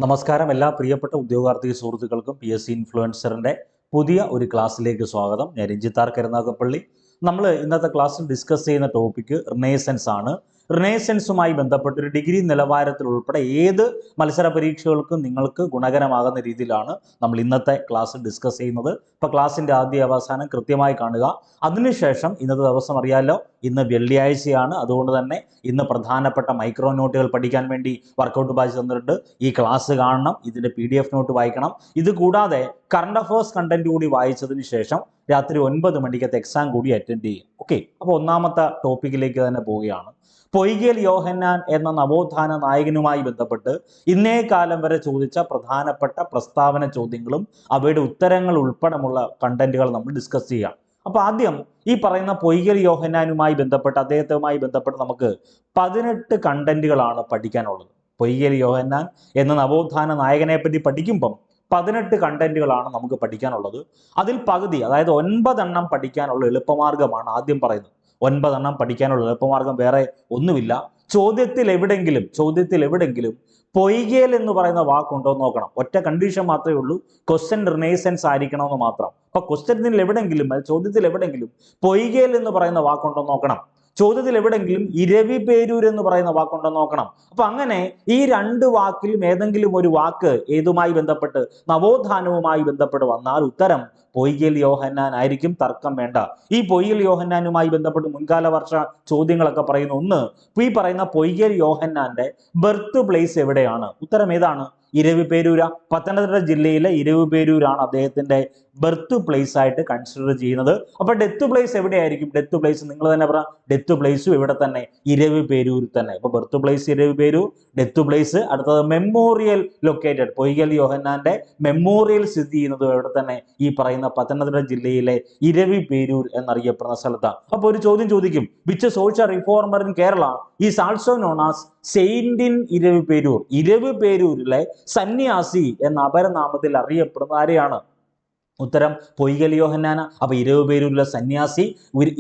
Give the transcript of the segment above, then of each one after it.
നമസ്കാരം എല്ലാ പ്രിയപ്പെട്ട ഉദ്യോഗാർത്ഥി സുഹൃത്തുക്കൾക്കും PSC ഇൻഫ്ലുവൻസറിൻ്റെ പുതിയ ഒരു ക്ലാസ്സിലേക്ക് സ്വാഗതം. ഞാൻ രഞ്ജിത്താർ കരുനാഗപ്പള്ളി. നമ്മൾ ഇന്നത്തെ ക്ലാസ്സിൽ ഡിസ്കസ് ചെയ്യുന്ന ടോപ്പിക്ക് റിനേസൻസ് ആണ്. റിനേസൻസുമായി ബന്ധപ്പെട്ട് ഒരു ഡിഗ്രി നിലവാരത്തിൽ ഉൾപ്പെടെ ഏത് മത്സര പരീക്ഷകൾക്കും നിങ്ങൾക്ക് ഗുണകരമാകുന്ന രീതിയിലാണ് നമ്മൾ ഇന്നത്തെ ക്ലാസ് ഡിസ്കസ് ചെയ്യുന്നത്. ഇപ്പോൾ ക്ലാസ്സിൻ്റെ ആദ്യ അവസാനം കൃത്യമായി കാണുക. അതിനുശേഷം ഇന്നത്തെ ദിവസം അറിയാമല്ലോ, ഇന്ന് വെള്ളിയാഴ്ചയാണ്. അതുകൊണ്ട് തന്നെ ഇന്ന് പ്രധാനപ്പെട്ട മൈക്രോ നോട്ടുകൾ പഠിക്കാൻ വേണ്ടി വർക്കൗട്ട് ബാച്ച് തന്നിട്ടുണ്ട്. ഈ ക്ലാസ് കാണണം, ഇതിൻ്റെ PDF നോട്ട് വായിക്കണം. ഇത് കൂടാതെ കറണ്ട് അഫയേഴ്സ് കണ്ടന്റ് കൂടി വായിച്ചതിന് ശേഷം രാത്രി 9 മണിക്കത്തെ എക്സാം കൂടി അറ്റൻഡ് ചെയ്യും. ഓക്കെ, അപ്പോൾ ഒന്നാമത്തെ ടോപ്പിക്കിലേക്ക് തന്നെ പോവുകയാണ്. പൊയ്കേൽ യോഹന്നാൻ എന്ന നവോത്ഥാന നായകനുമായി ബന്ധപ്പെട്ട് ഇന്നേ കാലം വരെ ചോദിച്ച പ്രധാനപ്പെട്ട പ്രസ്താവന ചോദ്യങ്ങളും അവയുടെ ഉത്തരങ്ങൾ ഉൾപ്പെടെയുള്ള കണ്ടന്റുകൾ നമ്മൾ ഡിസ്കസ് ചെയ്യാം. അപ്പോൾ ആദ്യം ഈ പറയുന്ന പൊയ്കേൽ യോഹന്നാനുമായി ബന്ധപ്പെട്ട് അദ്ദേഹവുമായി ബന്ധപ്പെട്ട് നമുക്ക് 18 കണ്ടന്റുകളാണ് പഠിക്കാനുള്ളത്. പൊയ്കേൽ യോഹന്നാൻ എന്ന നവോത്ഥാന നായകനെ പറ്റി പഠിക്കുമ്പം 18 കണ്ടന്റുകളാണ് നമുക്ക് പഠിക്കാനുള്ളത്. അതിൽ പകുതി, അതായത് 9 എണ്ണം പഠിക്കാനുള്ള എളുപ്പമാർഗമാണ് ആദ്യം പറയുന്നത്. 9 എണ്ണം പഠിക്കാനുള്ള എളുപ്പമാർഗം വേറെ ഒന്നുമില്ല. ചോദ്യത്തിൽ എവിടെങ്കിലും പൊയ്കേൽ എന്ന് പറയുന്ന വാക്കുണ്ടോ എന്ന് നോക്കണം. ഒറ്റ കണ്ടീഷൻ മാത്രമേ ഉള്ളൂ, ക്വസ്റ്റ്യൻ റിനേസൻസ് ആയിരിക്കണമെന്ന് മാത്രം. അപ്പൊ ചോദ്യത്തിൽ എവിടെങ്കിലും പൊയ്കേൽ എന്ന് പറയുന്ന വാക്കുണ്ടോ നോക്കണം. ചോദ്യത്തിൽ എവിടെങ്കിലും ഇരവിപേരൂർ എന്ന് പറയുന്ന വാക്കുണ്ടോ നോക്കണം. അപ്പൊ അങ്ങനെ ഈ 2 വാക്കിലും ഏതെങ്കിലും ഒരു വാക്ക് ഏതുമായി ബന്ധപ്പെട്ട്, നവോത്ഥാനവുമായി ബന്ധപ്പെട്ട് വന്നാൽ ഉത്തരം പൊയ്കേൽ യോഹന്നാൻ ആയിരിക്കും, തർക്കം വേണ്ട. ഈ പൊയ്കേൽ യോഹന്നാനുമായി ബന്ധപ്പെട്ട് മുൻകാല വർഷ ചോദ്യങ്ങളൊക്കെ പറയുന്ന ഒന്ന്, ഈ പറയുന്ന പൊയ്കേൽ യോഹന്നാന്റെ ബർത്ത് പ്ലേസ് എവിടെയാണ്? ഉത്തരം ഏതാണ്? ഇരവിപേരൂര. പത്തനംതിട്ട ജില്ലയിലെ ഇരവിപേരൂരാണ് അദ്ദേഹത്തിന്റെ ബർത്ത് പ്ലേസ് ആയിട്ട് കൺസിഡർ ചെയ്യുന്നത്. അപ്പൊ ഡെത്ത് പ്ലേസ് എവിടെയായിരിക്കും? ഡെത്ത് പ്ലേസ് നിങ്ങൾ തന്നെ പറ. ഡെത്ത് പ്ലേസും ഇവിടെ തന്നെ, ഇരവിപേരൂർ തന്നെ. ഇപ്പൊ birth place Eraviperoor, death place. അടുത്തത് മെമ്മോറിയൽ ലൊക്കേറ്റഡ്, പൊയ്കേൽ യോഹന്നാന്റെ മെമ്മോറിയൽ സ്ഥിതി ചെയ്യുന്നത് എവിടെ തന്നെ? ഈ പറയുന്ന പത്തനംതിട്ട ജില്ലയിലെ ഇരവിപേരൂർ എന്നറിയപ്പെടുന്ന സ്ഥലത്താണ്. അപ്പൊ ഒരു ചോദ്യം ചോദിക്കും, which social reformer in Kerala is also known as saint in Eraviperoor? ഇരവിപേരൂരിലെ സന്യാസി എന്ന അപരനാമത്തിൽ അറിയപ്പെടുന്ന ആരെയാണ്? ഉത്തരം പൊയ്കേൽ യോഹന്നാന. അപ്പൊ ഇരവിപേരൂരിലെ സന്യാസി,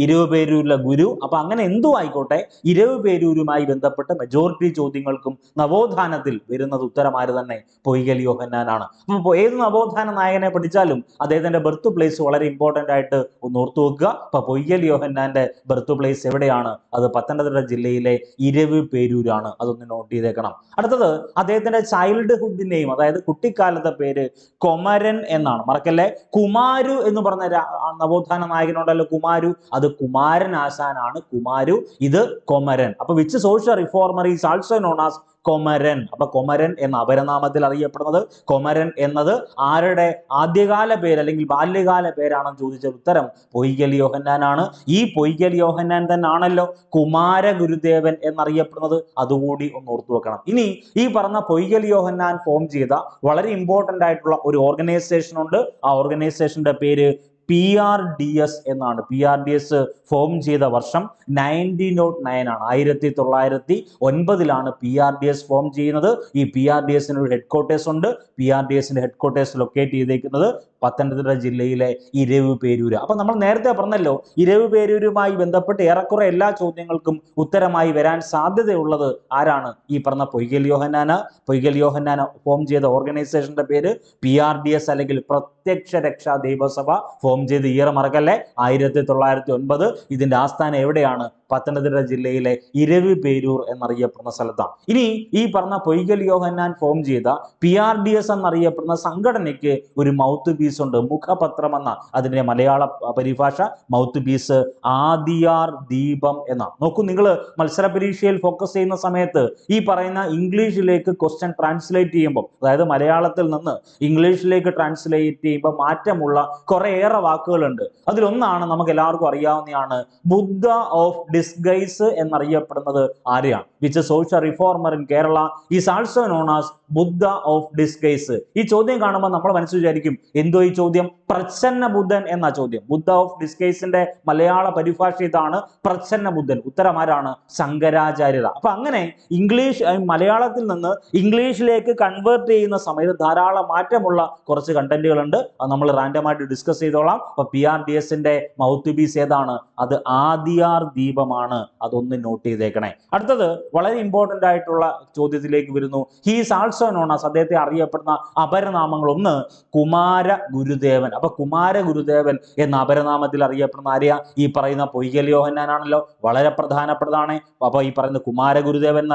ഇരവിപേരൂരിലെ ഗുരു. അപ്പൊ അങ്ങനെ എന്തോ ആയിക്കോട്ടെ, ഇരവിപേരൂരുമായി ബന്ധപ്പെട്ട മെജോറിറ്റി ചോദ്യങ്ങൾക്കും നവോത്ഥാനത്തിൽ വരുന്നത് ഉത്തരമാര് തന്നെ? പൊയ്കേൽ യോഹന്നാനാണ്. അപ്പൊ ഏത് നവോത്ഥാന നായകനെ പഠിച്ചാലും അദ്ദേഹത്തിന്റെ ബർത്ത് പ്ലേസ് വളരെ ഇമ്പോർട്ടന്റ് ആയിട്ട് ഒന്ന് ഓർത്തു വെക്കുക. അപ്പൊ പൊയ്കേൽ യോഹന്നാന്റെ ബർത്ത് പ്ലേസ് എവിടെയാണ്? അത് പത്തനംതിട്ട ജില്ലയിലെ ഇരവിപേരൂരാണ്. അതൊന്ന് നോട്ട് ചെയ്തേക്കണം. അടുത്തത് അദ്ദേഹത്തിന്റെ ചൈൽഡ്ഹുഡ് നെയിം, അതായത് കുട്ടിക്കാലത്തെ പേര് കൊമരൻ എന്നാണ്. മറക്കല്ലേ. കുമാരു എന്ന് പറഞ്ഞ നവോത്ഥാന നായകനുണ്ടല്ലോ, കുമാരു, അത് കുമാരൻ ആശാനാണ് കുമാരു, ഇത് കൊമരൻ. അപ്പൊ which social reformer is also known as Komaran? അപ്പൊ കൊമരൻ എന്ന അപരനാമത്തിൽ അറിയപ്പെടുന്നത്, കൊമരൻ എന്നത് ആരുടെ ആദ്യകാല പേര് അല്ലെങ്കിൽ ബാല്യകാല പേരാണെന്ന് ചോദിച്ച ഉത്തരം പൊയ്കേൽ യോഹന്നാനാണ്. ഈ പൊയ്കേൽ യോഹന്നാൻ തന്നെ ആണല്ലോ കുമാര ഗുരുദേവൻ എന്നറിയപ്പെടുന്നത്. അതുകൂടി ഒന്ന് ഓർത്തു വെക്കണം. ഇനി ഈ പറഞ്ഞ പൊയ്കേൽ യോഹന്നാൻ ഫോം ചെയ്ത വളരെ ഇമ്പോർട്ടന്റ് ആയിട്ടുള്ള ഒരു ഓർഗനൈസേഷൻ ഉണ്ട്. ആ ഓർഗനൈസേഷന്റെ പേര് PRDS എന്നാണ്. PRDS ഫോം ചെയ്ത വർഷം 1909 ആണ്. 1909 PRDS ഫോം ചെയ്യുന്നത്. ഈ PRDSന് ഒരു ഹെഡ് ക്വാർട്ടേഴ്സ് ഉണ്ട്. PRDSന്റെ ഹെഡ് ക്വാർട്ടേഴ്സ് ലൊക്കേറ്റ് ചെയ്തേക്കുന്നത് പത്തനംതിട്ട ജില്ലയിലെ ഇരവിപേരൂര്. അപ്പൊ നമ്മൾ നേരത്തെ പറഞ്ഞല്ലോ, ഇരവിപേരൂരുമായി ബന്ധപ്പെട്ട് ഏറെക്കുറെ എല്ലാ ചോദ്യങ്ങൾക്കും ഉത്തരമായി വരാൻ സാധ്യതയുള്ളത് ആരാണ്? ഈ പറഞ്ഞ പൊയ്കേൽ യോഹന്നാന. പൊയ്കേൽ യോഹന്നാന ഫോം ചെയ്ത ഓർഗനൈസേഷന്റെ പേര് PRDS അല്ലെങ്കിൽ പ്രത്യക്ഷ രക്ഷാ ദൈവസഭ. ഫോം ചെയ്ത ഇയർ മറക്കല്ലേ, 1909. ഇതിന്റെ ആസ്ഥാനം എവിടെയാണ്? പത്തനംതിട്ട ജില്ലയിലെ ഇരവിപേരൂർ എന്നറിയപ്പെടുന്ന സ്ഥലത്താണ്. ഇനി ഈ പറഞ്ഞ പൊയ്കേൽ യോഹന്നാൻ ഫോം ചെയ്ത PRDS എന്നറിയപ്പെടുന്ന സംഘടനയ്ക്ക് ഒരു മൗത്ത് പീസ് ഉണ്ട്, മുഖപത്രം എന്ന അതിന്റെ മലയാള പരിഭാഷ. മൗത്ത് പീസ് ആദിയാർ ദീപം എന്നാണ്. നോക്കൂ, നിങ്ങൾ മത്സര പരീക്ഷയിൽ ഫോക്കസ് ചെയ്യുന്ന സമയത്ത് ഈ പറയുന്ന ഇംഗ്ലീഷിലേക്ക് ക്വസ്റ്റ്യൻ ട്രാൻസ്ലേറ്റ് ചെയ്യുമ്പോൾ, അതായത് മലയാളത്തിൽ നിന്ന് ഇംഗ്ലീഷിലേക്ക് ട്രാൻസ്ലേറ്റ് ചെയ്യുമ്പോൾ മാറ്റമുള്ള കുറേയേറെ വാക്കുകളുണ്ട്. അതിലൊന്നാണ് നമുക്ക് എല്ലാവർക്കും അറിയാവുന്നതാണ്, ബുദ്ധ ഓഫ് ഡിസ്ഗൈസ് എന്നറിയപ്പെടുന്നത് ആരെയാണ്? Which social reformer in Kerala is also known as Buddha of disguise? ഈ ചോദ്യം കാണുമ്പോൾ നമ്മൾ മനസ്സ് വിചാരിക്കും, എന്തോ ഈ ചോദ്യം? പ്രച്ഛന്ന ബുദ്ധൻ എന്ന ചോദ്യം. ബുദ്ധ ഓഫ് ഡിസ്ഗൈസിന്റെ മലയാള പരിഭാഷ ഇതാണ്, പ്രച്ഛന്ന ബുദ്ധൻ. ഉത്തരം ആരാണ്? ശങ്കരാചാര്യർ. അപ്പൊ അങ്ങനെ മലയാളത്തിൽ നിന്ന് ഇംഗ്ലീഷിലേക്ക് കൺവേർട്ട് ചെയ്യുന്ന സമയത്ത് ധാരാളം മാറ്റമുള്ള കുറച്ച് കണ്ടന്റുകളുണ്ട്. അത് നമ്മൾ റാൻഡമായിട്ട് ഡിസ്കസ് ചെയ്തോളാം. അപ്പൊ PRDSന്റെ മൗത്ത് പീസ് ഏതാണ്? അത് ആദിയാർ ദീപം രൂപമാണ്. അതൊന്ന് നോട്ട് ചെയ്തേക്കണേ. അടുത്തത് വളരെ ഇമ്പോർട്ടന്റ് ആയിട്ടുള്ള ചോദ്യത്തിലേക്ക് വരുന്നു. He is also known as, അദ്ദേഹത്തെ അറിയപ്പെടുന്ന അപരനാമങ്ങൾ. ഒന്ന് കുമാര ഗുരുദേവൻ. അപ്പൊ കുമാര ഗുരുദേവൻ എന്ന അപരനാമത്തിൽ അറിയപ്പെടുന്ന ആരെയാ? ഈ പറയുന്ന പൊയ്കൽ യോഹന്നാനാണല്ലോ. വളരെ പ്രധാനപ്പെട്ടതാണ്. അപ്പൊ ഈ പറയുന്ന കുമാര ഗുരുദേവൻ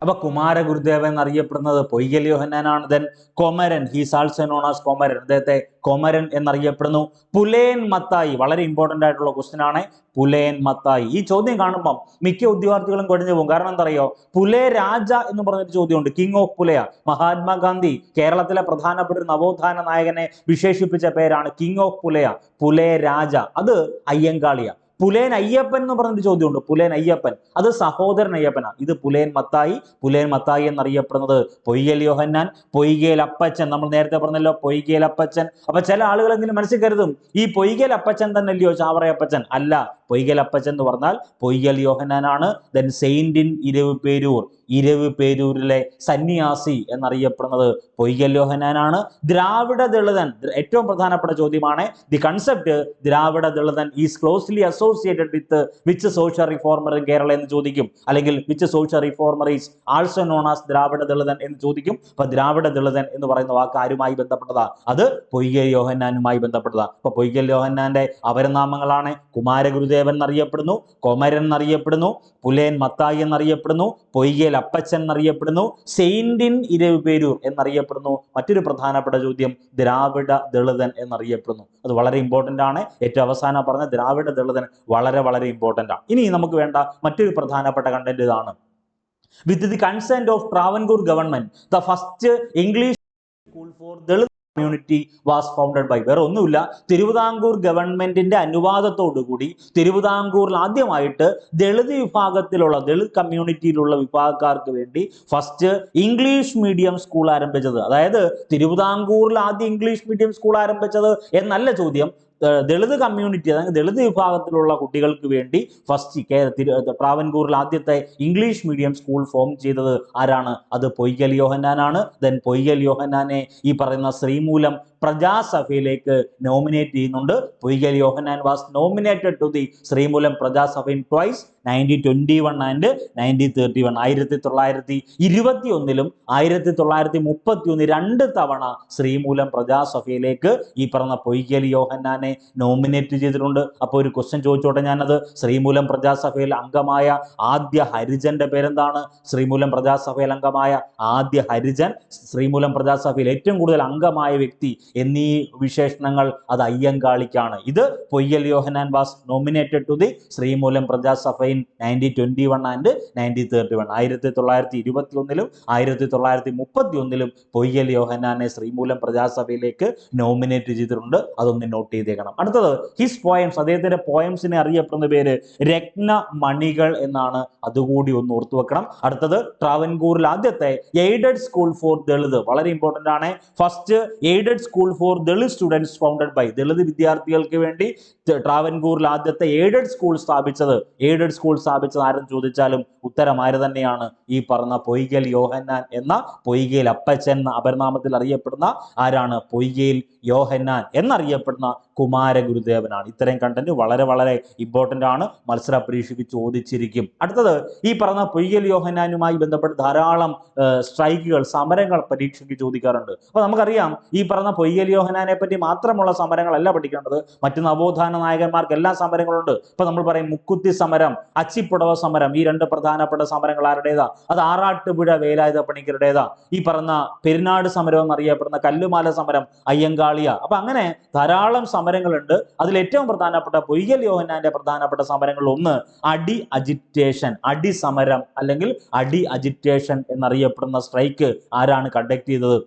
അപ്പൊ കുമാര ഗുരുദേവൻ എന്നറിയപ്പെടുന്നത് പൊയ്കൽ യോഹന്നാനാണ്. Then Komaran, he's also known as Komaran, അദ്ദേഹത്തെ കൊമരൻ എന്നറിയപ്പെടുന്നു. പുലയൻ മത്തായി, വളരെ ഇമ്പോർട്ടന്റ് ആയിട്ടുള്ള ക്വസ്റ്റ്യൻ ആണ് പുലയൻ മത്തായി. ഈ ചോദ്യം കാണുമ്പം മിക്ക ഉദ്യോഗാർത്ഥികളും കുഴഞ്ഞു പോകും. കാരണം എന്താ അറിയോ? പുലയ രാജ എന്ന് പറഞ്ഞൊരു ചോദ്യമുണ്ട്. King of Pulaya. മഹാത്മാഗാന്ധി കേരളത്തിലെ പ്രധാനപ്പെട്ട ഒരു നവോത്ഥാന നായകനെ വിശേഷിപ്പിച്ച പേരാണ് കിങ് ഓഫ് പുലയ, പുലയ രാജ. അത് അയ്യങ്കാളിയ. പുലയൻ അയ്യപ്പൻ എന്ന് പറഞ്ഞൊരു ചോദ്യമുണ്ട്. പുലയൻ അയ്യപ്പൻ, അത് സഹോദരൻ അയ്യപ്പനാണ്. ഇത് പുലയൻ മത്തായി. പുലയൻ മത്തായി എന്നറിയപ്പെടുന്നത് പൊയ്കൽ യോഹന്നാൻ, പൊയ്കേൽ അപ്പച്ചൻ. നമ്മൾ നേരത്തെ പറഞ്ഞല്ലോ പൊയ്കേൽ അപ്പച്ചൻ. അപ്പൊ ചില ആളുകളെങ്കിലും മനസ്സിൽ കരുതും ഈ പൊയ്കേൽ അപ്പച്ചൻ തന്നെ അല്ലയോ ചാവറയപ്പച്ചൻ? അല്ല, പൊയ്കൽ അപ്പച്ചൻ എന്ന് പറഞ്ഞാൽ പൊയ്കൽ യോഹന്നാനാണ്. ദെൻ സെയിന്റ് ഇൻ ഇരവിപേരൂർ, ഇരവിപേരൂരിലെ സന്യാസി എന്നറിയപ്പെടുന്നത് പൊയ്കൽ യോഹന്നാനാണ്. ദ്രാവിഡ ദളിതൻ, ഏറ്റവും പ്രധാനപ്പെട്ട ചോദ്യമാണ്. ദി കൺസെപ്റ്റ് ദ്രാവിഡ ദളിതൻ is closely associated with which social reformer in Kerala എന്ന് ചോദിക്കും. അല്ലെങ്കിൽ which social reformer is also known as Dravida ദളിതൻ എന്ന് ചോദിക്കും. അപ്പൊ ദ്രാവിഡ ദളിതൻ എന്ന് പറയുന്ന വാക്ക് ആരുമായി ബന്ധപ്പെട്ടതാ? അത് പൊയ്കൽ യോഹന്നാനുമായി ബന്ധപ്പെട്ടതാ. അപ്പൊ പൊയ്കൽ യോഹന്നാന്റെ അപരനാമങ്ങളാണ് കുമാരഗുരുദേവൻ എന്നറിയപ്പെടുന്നു, കൊമരൻ എന്നറിയപ്പെടുന്നു, പുലയൻ മത്തായി എന്നറിയപ്പെടുന്നു, പൊയ്കേൽ അപ്പച്ചൻ എന്നറിയപ്പെടുന്നു, സെയിന്റ് ഇൻ ഇരവിപേരൂർ എന്നറിയപ്പെടുന്നു. മറ്റൊരു പ്രധാനപ്പെട്ട ചോദ്യം ദ്രാവിഡ ദളിതൻ എന്നറിയപ്പെടുന്നു. അത് വളരെ ഇമ്പോർട്ടന്റ് ആണ്. ഏറ്റവും അവസാനം പറഞ്ഞ ദ്രാവിഡ ദളിതൻ വളരെ വളരെ ഇമ്പോർട്ടന്റ് ആണ്. ഇനി നമുക്ക് വേണ്ട മറ്റൊരു പ്രധാനപ്പെട്ട കണ്ടന്റ് ഇതാണ്. With the consent of Travancore government the first English school for Dalit community was founded by. വേറെ ഒന്നുമില്ല, തിരുവിതാംകൂർ ഗവൺമെന്റിന്റെ അനുവാദത്തോടുകൂടി തിരുവിതാംകൂറിൽ ആദ്യമായിട്ട് ദളിത് വിഭാഗത്തിലുള്ള ദളിത് കമ്മ്യൂണിറ്റിയിലുള്ള വിഭാഗക്കാർക്ക് വേണ്ടി ഫസ്റ്റ് ഇംഗ്ലീഷ് മീഡിയം സ്കൂൾ ആരംഭിച്ചത്. അതായത് തിരുവിതാംകൂറിൽ ആദ്യം ഇംഗ്ലീഷ് മീഡിയം സ്കൂൾ ആരംഭിച്ചത് എന്നല്ല ചോദ്യം. ദളിത് കമ്മ്യൂണിറ്റി, അതായത് ദളിത് വിഭാഗത്തിലുള്ള കുട്ടികൾക്ക് വേണ്ടി ഫസ്റ്റ് ട്രാവൻകൂറിൽ ആദ്യത്തെ ഇംഗ്ലീഷ് മീഡിയം സ്കൂൾ ഫോം ചെയ്തത് ആരാണ്? അത് പൊയ്കൽ യോഹന്നാനാണ്. ദെൻ പൊയ്കൽ യോഹന്നാനെ ഈ പറയുന്ന ശ്രീമൂലം പ്രജാസഭയിലേക്ക് നോമിനേറ്റ് ചെയ്യുന്നുണ്ട്. Poikayil Yohannan was nominated to the Sreemoolam Prajasabha in twice, 1921 and 1931. 1921 1931 രണ്ട് തവണ ശ്രീമൂലം പ്രജാസഭയിലേക്ക് ഈ പറഞ്ഞ പൊയ്കൽ യോഹന്നാനെ നോമിനേറ്റ് ചെയ്തിട്ടുണ്ട്. അപ്പോൾ ഒരു ക്വസ്റ്റ്യൻ ചോദിച്ചോട്ടെ ഞാനത്. ശ്രീമൂലം പ്രജാസഭയിൽ അംഗമായ ആദ്യ ഹരിജന്റെ പേരെന്താണ്? ശ്രീമൂലം പ്രജാസഭയിൽ അംഗമായ ആദ്യ ഹരിജൻ, ശ്രീമൂലം പ്രജാസഭയിൽ ഏറ്റവും കൂടുതൽ അംഗമായ വ്യക്തി എന്നീ വിശേഷണങ്ങൾ അത് അയ്യങ്കാളിക്കാണ്. ഇത് Poikayil Yohannan was nominated to the Sreemoolam Prajasabha in 1921 and 1931. 1921 1931 Poikayil യോഹന്നാനെ ശ്രീമൂലം പ്രജാസഭയിലേക്ക് നോമിനേറ്റ് ചെയ്തിട്ടുണ്ട്. അതൊന്ന് നോട്ട് ചെയ്തേക്കണം. അടുത്തത് ഹിസ് പോയംസ്, അദ്ദേഹത്തിന്റെ പോയംസിനെ അറിയപ്പെടുന്ന പേര് രത്നമണികൾ എന്നാണ്. അതുകൂടി ഒന്ന് ഓർത്തു വെക്കണം. അടുത്തത് ട്രാവൻകൂറിൽ ആദ്യത്തെ എയ്ഡഡ് സ്കൂൾ ഫോർ ദളിത്, വളരെ ഇമ്പോർട്ടന്റ് ആണ്. First aided school for Dalit students founded by, Dalit വിദ്യാർത്ഥികൾക്ക് വേണ്ടി ട്രാവൻകൂറിൽ ആദ്യത്തെ എയ്ഡഡ് സ്കൂൾ സ്ഥാപിച്ചത് ആരെന്ന് ചോദിച്ചാലും ഉത്തരം ആര് തന്നെയാണ്? ഈ പറഞ്ഞ പൊയ്കൽ യോഹന്നാൻ എന്ന പൊയ്കേൽ അപ്പച്ചൻ എന്ന അപരനാമത്തിൽ അറിയപ്പെടുന്ന ആരാണ്? പൊയ്കേൽ യോഹന്നാൻ എന്നറിയപ്പെടുന്ന കുമാര ഗുരുദേവനാണ്. ഇത്രയും കണ്ടന്റ് വളരെ വളരെ ഇമ്പോർട്ടന്റ് ആണ്, മത്സര പരീക്ഷയ്ക്ക് ചോദിച്ചിരിക്കും. അടുത്തത് ഈ പറഞ്ഞ പൊയ്കൽ യോഹന്നാനുമായി ബന്ധപ്പെട്ട് ധാരാളം സ്ട്രൈക്കുകൾ, സമരങ്ങൾ പരീക്ഷയ്ക്ക് ചോദിക്കാറുണ്ട്. അപ്പൊ നമുക്കറിയാം ഈ പറഞ്ഞ പൊയ്കൽ യോഹന്നാനെ പറ്റി മാത്രമുള്ള സമരങ്ങളല്ല പഠിക്കേണ്ടത്, മറ്റു നവോത്ഥാന നായകന്മാർക്ക് എല്ലാ സമരങ്ങളുണ്ട്. ഇപ്പൊ നമ്മൾ പറയും മുക്കുത്തി സമരം, അച്ചിപ്പുടവ സമരം, ഈ രണ്ട് പ്രധാനപ്പെട്ട സമരങ്ങൾ ആരുടേതാ? അത് ആറാട്ടുപുഴ വേലായുധ പണിക്കരുടേതാ. ഈ പറഞ്ഞ പെരുന്നാട് സമരം എന്നറിയപ്പെടുന്ന കല്ലുമാല സമരം അയ്യങ്കാളിയ. അപ്പൊ അങ്ങനെ ധാരാളം സമരങ്ങളുണ്ട്. അതിൽ ഏറ്റവും പ്രധാനപ്പെട്ട പൊയ്കൽ യോഹന്നാന്റെ പ്രധാനപ്പെട്ട സമരങ്ങളിൽ ഒന്ന് അടി അജിറ്റേഷൻ, അടി സമരം അല്ലെങ്കിൽ അടി അജിറ്റേഷൻ എന്നറിയപ്പെടുന്ന സ്ട്രൈക്ക് ആരാണ് കണ്ടക്ട് ചെയ്തത്?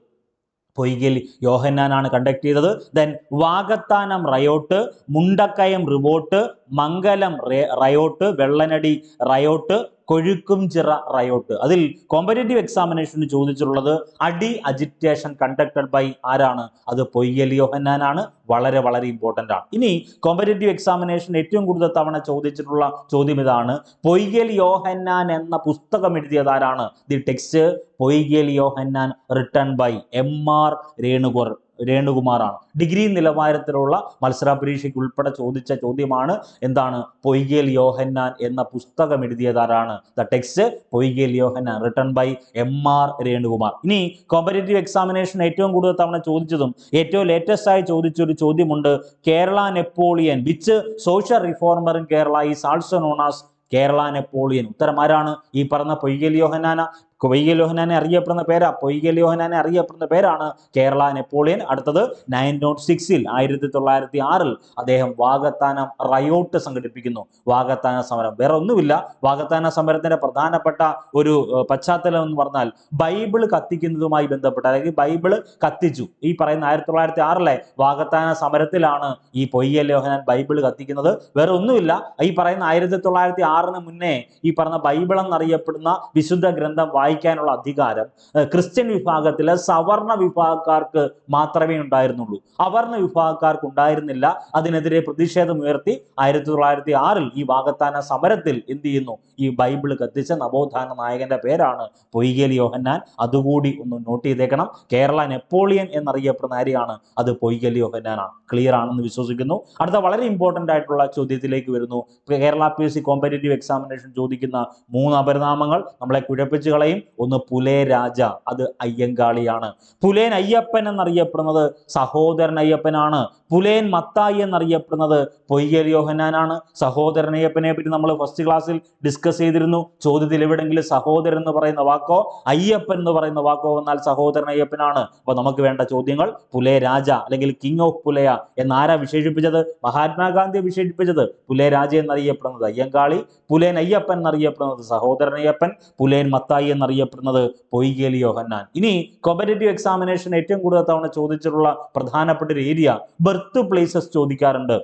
പൊയ്കൽ യോഹന്നാനാണ് കണ്ടക്ട് ചെയ്തത്. Then Vakathanam riot, Mundakayam Revolt, മംഗലം റയോട്ട്, വെള്ളനടി റയോട്ട്, കൊഴുക്കുംചിറ റയോട്ട്. അതിൽ കോമ്പറ്റേറ്റീവ് എക്സാമിനേഷന് ചോദിച്ചിട്ടുള്ളത് അടി അജിറ്റേഷൻ കണ്ടക്ടഡ് ബൈ ആരാണ്? അത് പൊയ്കൽ യോഹന്നാനാണ്. വളരെ വളരെ ഇമ്പോർട്ടന്റ് ആണ്. ഇനി കോമ്പറ്റേറ്റീവ് എക്സാമിനേഷൻ ഏറ്റവും കൂടുതൽ തവണ ചോദിച്ചിട്ടുള്ള ചോദ്യം ഇതാണ്. പൊയ്കൽ യോഹന്നാൻ എന്ന പുസ്തകം എഴുതിയത് ആരാണ്? The text Poikayil Yohannan written by M R Renukar. രേണുകുമാറാണ്. ഡിഗ്രി നിലവാരത്തിലുള്ള മത്സര പരീക്ഷയ്ക്ക് ഉൾപ്പെടെ ചോദിച്ച ചോദ്യമാണ്. എന്താണ്? പൊയ്കേൽ യോഹന്നാൻ എന്ന പുസ്തകം എഴുതിയതാരാണ്? The text Poikayil Yohannan, written by MR Renukumar. ഇനി കോമ്പറ്റേറ്റീവ് എക്സാമിനേഷൻ ഏറ്റവും കൂടുതൽ തവണ ചോദിച്ചതും ഏറ്റവും ലേറ്റസ്റ്റ് ആയി ചോദിച്ചൊരു ചോദ്യമുണ്ട്. Kerala Napoleon, which social reformer in Kerala is also known as Kerala Napoleon? ഉത്തരം ആരാണ്? ഈ പറഞ്ഞ പൊയ്കേൽ യോഹന്നാന. പൊയ്കേൽ യോഹന്നാനെ അറിയപ്പെടുന്ന പേരാ, പൊയ്കേൽ യോഹന്നാനെ അറിയപ്പെടുന്ന പേരാണ് കേരള നെപ്പോളിയൻ. അടുത്തത് 1906 1906 അദ്ദേഹം വാകത്താനം റയോട്ട് സംഘടിപ്പിക്കുന്നു. വാകത്താന സമരം വേറെ ഒന്നുമില്ല. വാകത്താന സമരത്തിന്റെ പ്രധാനപ്പെട്ട ഒരു പശ്ചാത്തലം എന്ന് പറഞ്ഞാൽ ബൈബിൾ കത്തിക്കുന്നതുമായി ബന്ധപ്പെട്ട്, അല്ലെങ്കിൽ ബൈബിൾ കത്തിച്ചു. ഈ പറയുന്ന 1906 വാകത്താന സമരത്തിലാണ് ഈ പൊയ്കേൽ യോഹന്നാൻ ബൈബിൾ കത്തിക്കുന്നത്. വേറെ ഒന്നുമില്ല, ഈ പറയുന്ന 1906 മുന്നേ ഈ പറഞ്ഞ ബൈബിൾ എന്നറിയപ്പെടുന്ന വിശുദ്ധ ഗ്രന്ഥം വായിക്കാനുള്ള അധികാരം ക്രിസ്ത്യൻ വിഭാഗത്തിലെ സവർണ വിഭാഗക്കാർക്ക് മാത്രമേ ഉണ്ടായിരുന്നുള്ളൂ. അവർണ വിഭാഗക്കാർക്ക് ഉണ്ടായിരുന്നില്ല. അതിനെതിരെ പ്രതിഷേധം ഉയർത്തി 1906 ഈ വാകത്താന സമരത്തിൽ എന്ത് ചെയ്യുന്നു? ഈ ബൈബിൾ കത്തിച്ച നവോത്ഥാന നായകന്റെ പേരാണ് പൊയ്കേൽ യോഹന്നാൻ. അതുകൂടി ഒന്ന് നോട്ട് ചെയ്തേക്കണം. കേരള നെപ്പോളിയൻ എന്നറിയപ്പെടുന്ന ആരെയാണ്? അത് പൊയ്കേൽ യോഹന്നാനാണ്. ക്ലിയർ ആണെന്ന് വിശ്വസിക്കുന്നു. അടുത്ത വളരെ ഇമ്പോർട്ടന്റ് ആയിട്ടുള്ള ചോദ്യത്തിലേക്ക് വരുന്നു. കേരള PSC കോമ്പറ്റേറ്റീവ് എക്സാമിനേഷൻ ചോദിക്കുന്ന 3 അപരനാമങ്ങൾ നമ്മളെ കുഴപ്പിച്ച് കളയും. ഒന്ന് പുലേ രാജ, അത് അയ്യങ്കാളിയാണ്. പുലേൻ അയ്യപ്പൻ എന്നറിയപ്പെടുന്നത് സഹോദരൻ അയ്യപ്പനാണ്. പുലേൻ മത്തായി എന്നറിയപ്പെടുന്നത് പൊയ്കേൽ യോഹന്നാനാണ്. സഹോദരൻ അയ്യപ്പനെ പറ്റി നമ്മൾ ഫസ്റ്റ് ക്ലാസ്സിൽ ഡിസ്കസ് ചെയ്തിരുന്നു. ചോദ്യത്തിൽ എവിടെങ്കിലും സഹോദരൻ എന്ന് പറയുന്ന വാക്കോ അയ്യപ്പൻ എന്ന് പറയുന്ന വാക്കോ വന്നാൽ സഹോദരൻ അയ്യപ്പനാണ്. അപ്പൊ നമുക്ക് വേണ്ട ചോദ്യങ്ങൾ പുലേ രാജ അല്ലെങ്കിൽ കിങ് ഓഫ് പുലയ എന്നാരാ വിശേഷിപ്പിച്ചത്? മഹാത്മാഗാന്ധിയെ വിശേഷിപ്പിച്ചത്. പുലേ രാജ എന്നറിയപ്പെടുന്നത് അയ്യങ്കാളി, പുലേൻ അയ്യപ്പൻ എന്നറിയപ്പെടുന്നത് സഹോദരൻ അയ്യപ്പൻ, പുലേൻ മത്തായി എന്നറിയപ്പെടുന്നത് പൊയ്കേൽ യോഹന്നാൻ. ഇനി കോമ്പറ്റേറ്റീവ് എക്സാമിനേഷൻ ഏറ്റവും കൂടുതൽ തവണ ചോദിച്ചിട്ടുള്ള പ്രധാനപ്പെട്ട ഒരു ഏരിയ ബർത്ത് പ്ലേസസ് ചോദിക്കാറുണ്ട്.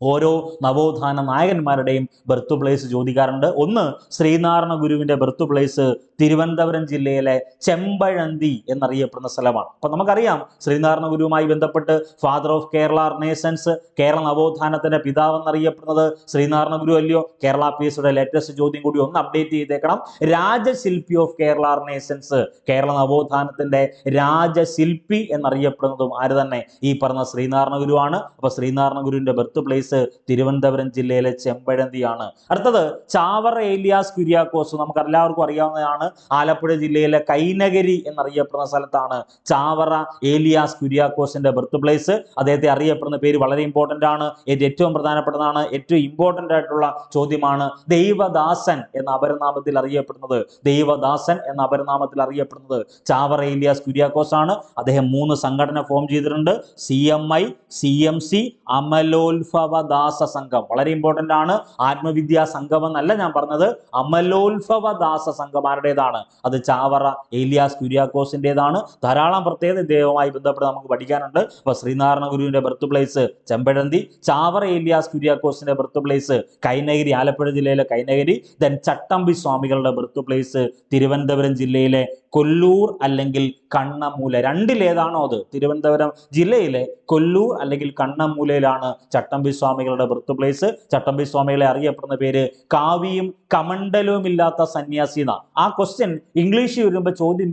ഓരോ നവോത്ഥാന നായകന്മാരുടെയും ബർത്ത് പ്ലേസ് ചോദിക്കാറുണ്ട്. ഒന്ന് ശ്രീനാരായണ ഗുരുവിന്റെ ബർത്ത് പ്ലേസ് തിരുവനന്തപുരം ജില്ലയിലെ ചെമ്പഴന്തി എന്നറിയപ്പെടുന്ന സ്ഥലമാണ്. അപ്പൊ നമുക്കറിയാം ശ്രീനാരായണ ഗുരുവുമായി ബന്ധപ്പെട്ട് father of Kerala renaissance, Kerala നവോത്ഥാനത്തിന്റെ പിതാവ് എന്നറിയപ്പെടുന്നത് ശ്രീനാരായണ ഗുരു അല്ലയോ? കേരള PSCയുടെ ലേറ്റസ്റ്റ് ചോദ്യം കൂടി ഒന്ന് അപ്ഡേറ്റ് ചെയ്തേക്കണം. രാജശില്പി ഓഫ് കേരള റിനേസൻസ്, കേരള നവോത്ഥാനത്തിന്റെ രാജശില്പി എന്നറിയപ്പെടുന്നതും ആര് തന്നെ? ഈ പറഞ്ഞ ശ്രീനാരായണ ഗുരുവാണ്. അപ്പൊ ശ്രീനാരായണ ഗുരുവിന്റെ ബർത്ത് പ്ലേസ് തിരുവനന്തപുരം ജില്ലയിലെ ചെമ്പഴന്തിയാണ്. അടുത്തത് ചാവറ ഏലിയാസ് കുര്യാക്കോസ്, നമുക്ക് എല്ലാവർക്കും അറിയാവുന്നതാണ്. ആലപ്പുഴ ജില്ലയിലെ കൈനഗരി എന്നറിയപ്പെടുന്ന സ്ഥലത്താണ് ചാവറ ഏലിയാസ് കുര്യാക്കോസിന്റെ ബർത്ത് പ്ലേസ്. അദ്ദേഹത്തെ അറിയപ്പെടുന്ന പേര് വളരെ ഇമ്പോർട്ടന്റ് ആണ്. ഏറ്റവും പ്രധാനപ്പെട്ടതാണ്, ഏറ്റവും ഇമ്പോർട്ടന്റ് ആയിട്ടുള്ള ചോദ്യമാണ്. ദൈവദാസൻ എന്ന അപരനാമത്തിൽ അറിയപ്പെടുന്നത്, ദൈവദാസൻ എന്ന അപരനാമത്തിൽ അറിയപ്പെടുന്നത് ചാവറ ഏലിയാസ് കുര്യാക്കോസ് ആണ്. അദ്ദേഹം 3 സംഘടന ഫോം ചെയ്തിട്ടുണ്ട്. CMI, CMC, അമലോത്ഭവദാസ സംഘം. വളരെ ഇമ്പോർട്ടന്റ് ആണ്. ആത്മവിദ്യാ സംഘം എന്നല്ല ഞാൻ പറഞ്ഞത്, അമലോത്ഭവദാസ സംഘം ആരുടേതാണ്? അത് ചാവറ ഏലിയാസ് കുര്യാക്കോസിൻ്റെതാണ്. ധാരാളം പ്രത്യേകത ഇദ്ദേഹവുമായി ബന്ധപ്പെട്ട് നമുക്ക് പഠിക്കാനുണ്ട്. അപ്പൊ ശ്രീനാരായണ ഗുരുവിന്റെ ബർത്ത് പ്ലേസ് ചെമ്പഴന്തി, ചാവറ ഏലിയാസ് കുര്യാക്കോസിന്റെ ബർത്ത് പ്ലേസ് കൈനഗരി, ആലപ്പുഴ ജില്ലയിലെ കൈനഗരി. ദെൻ ചട്ടമ്പി സ്വാമികളുടെ ബർത്ത് പ്ലേസ് തിരുവനന്തപുരം ജില്ലയിലെ കൊല്ലൂർ അല്ലെങ്കിൽ കണ്ണമൂല. രണ്ടിലേതാണോ അത്? തിരുവനന്തപുരം ജില്ലയിലെ കൊല്ലൂർ അല്ലെങ്കിൽ കണ്ണമൂലയിലാണ് ചട്ടമ്പി സ്വാമികളുടെ ബർത്ത് പ്ലേസ്. ചട്ടമ്പി സ്വാമികളെ അറിയപ്പെടുന്ന പേര് കാവിയും കമണ്ഡലവും ഇല്ലാത്ത സന്യാസി എന്ന. ആ ക്വസ്റ്റ്യൻ ഇംഗ്ലീഷിൽ വരുമ്പോൾ ചോദ്യം